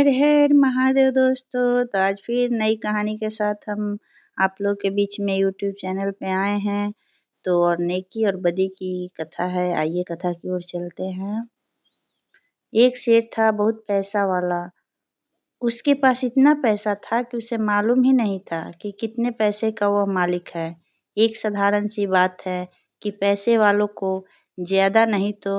हर हर महादेव दोस्तों। तो आज फिर नई कहानी के साथ हम आप लोग के बीच में यूट्यूब चैनल पे आए हैं। तो और नेकी और बदी की कथा है। आइए कथा की ओर चलते हैं। एक सेठ था बहुत पैसा वाला। उसके पास इतना पैसा था कि उसे मालूम ही नहीं था कि कितने पैसे का वह मालिक है। एक साधारण सी बात है कि पैसे वालों को ज्यादा नहीं तो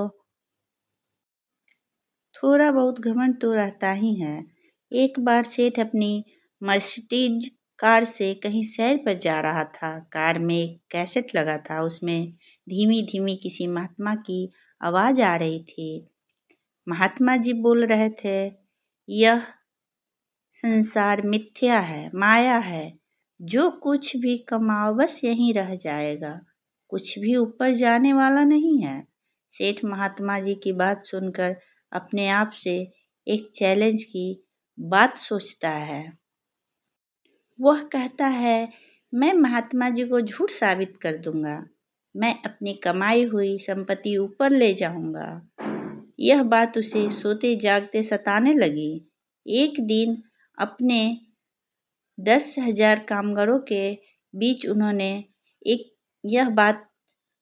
थोड़ा बहुत घमंड तो रहता ही है। एक बार सेठ अपनी मर्सिडीज कार से कहीं सैर पर जा रहा था। कार में एक कैसेट लगा था। उसमें धीमी धीमी किसी महात्मा की आवाज आ रही थी। महात्मा जी बोल रहे थे, यह संसार मिथ्या है, माया है। जो कुछ भी कमाओ बस यहीं रह जाएगा। कुछ भी ऊपर जाने वाला नहीं है। सेठ महात्मा जी की बात सुनकर अपने आप से एक चैलेंज की बात सोचता है। वह कहता है, मैं महात्मा जी को झूठ साबित कर दूंगा। मैं अपनी कमाई हुई संपत्ति ऊपर ले जाऊंगा। यह बात उसे सोते जागते सताने लगी। एक दिन अपने 10,000 कामगारों के बीच उन्होंने एक यह बात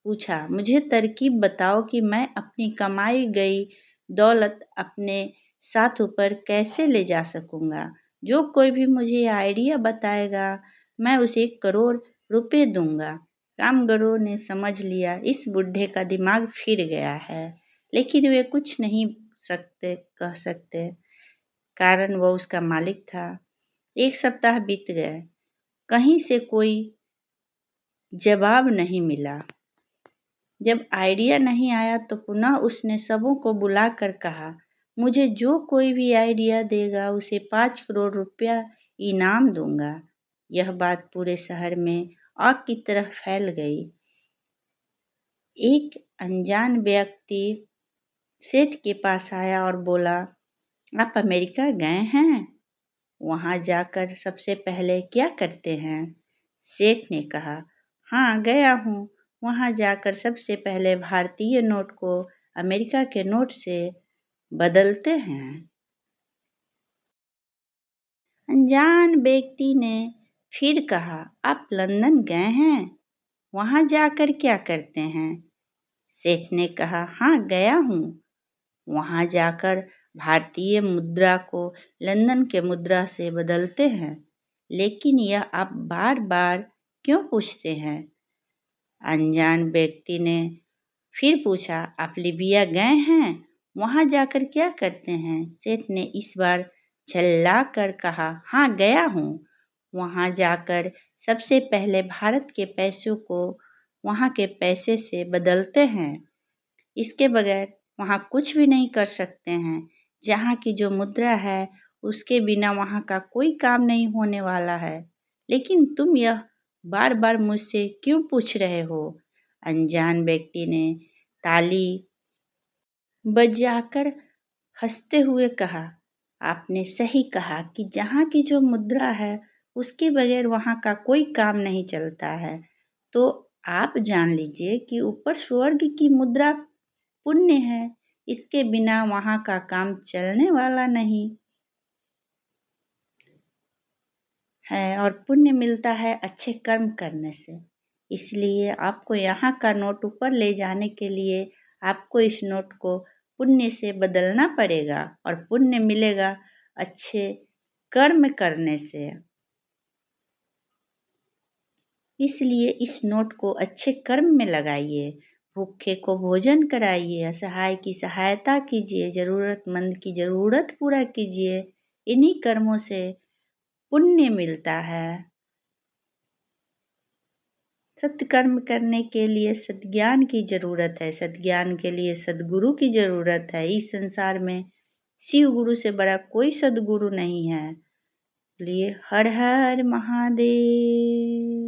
पूछा, मुझे तरकीब बताओ कि मैं अपनी कमाई गई दौलत अपने साथ ऊपर कैसे ले जा सकूंगा। जो कोई भी मुझे आइडिया बताएगा मैं उसे 1 करोड़ रुपए दूंगा। कामगारों ने समझ लिया इस बुढ़े का दिमाग फिर गया है, लेकिन वे कुछ नहीं कह सकते, कारण वो उसका मालिक था। 1 सप्ताह बीत गए, कहीं से कोई जवाब नहीं मिला। जब आइडिया नहीं आया तो पुनः उसने सबों को बुलाकर कहा, मुझे जो कोई भी आइडिया देगा उसे 5 करोड़ रुपया इनाम दूंगा। यह बात पूरे शहर में आग की तरह फैल गई। एक अनजान व्यक्ति सेठ के पास आया और बोला, आप अमेरिका गए हैं? वहां जाकर सबसे पहले क्या करते हैं? सेठ ने कहा, हाँ गया हूँ। वहां जाकर सबसे पहले भारतीय नोट को अमेरिका के नोट से बदलते हैं। अनजान व्यक्ति ने फिर कहा, आप लंदन गए हैं? वहां जाकर क्या करते हैं? सेठ ने कहा, हाँ गया हूँ। वहां जाकर भारतीय मुद्रा को लंदन के मुद्रा से बदलते हैं। लेकिन यह आप बार बार क्यों पूछते हैं? अनजान व्यक्ति ने फिर पूछा, आप लीबिया गए हैं? वहां जाकर क्या करते हैं? सेठ ने इस बार झल्ला कर कहा, हाँ गया हूँ। वहां जाकर सबसे पहले भारत के पैसों को वहां के पैसे से बदलते हैं। इसके बगैर वहां कुछ भी नहीं कर सकते हैं। जहां की जो मुद्रा है उसके बिना वहां का कोई काम नहीं होने वाला है। लेकिन तुम यह बार बार मुझसे क्यों पूछ रहे हो? अनजान व्यक्ति ने ताली बजाकर हंसते हुए कहा, आपने सही कहा कि जहाँ की जो मुद्रा है उसके बगैर वहाँ का कोई काम नहीं चलता है। तो आप जान लीजिए कि ऊपर स्वर्ग की मुद्रा पुण्य है, इसके बिना वहाँ का काम चलने वाला नहीं है और पुण्य मिलता है अच्छे कर्म करने से। इसलिए आपको यहाँ का नोट ऊपर ले जाने के लिए आपको इस नोट को पुण्य से बदलना पड़ेगा और पुण्य मिलेगा अच्छे कर्म करने से। इसलिए इस नोट को अच्छे कर्म में लगाइए, भूखे को भोजन कराइए, असहाय की सहायता कीजिए, जरूरतमंद की जरूरत पूरा कीजिए। इन्हीं कर्मों से पुण्य मिलता है। सत्कर्म करने के लिए सद्ज्ञान की जरूरत है, सद्ज्ञान के लिए सद्गुरु की जरूरत है। इस संसार में शिव गुरु से बड़ा कोई सद्गुरु नहीं है। लिए हर हर महादेव।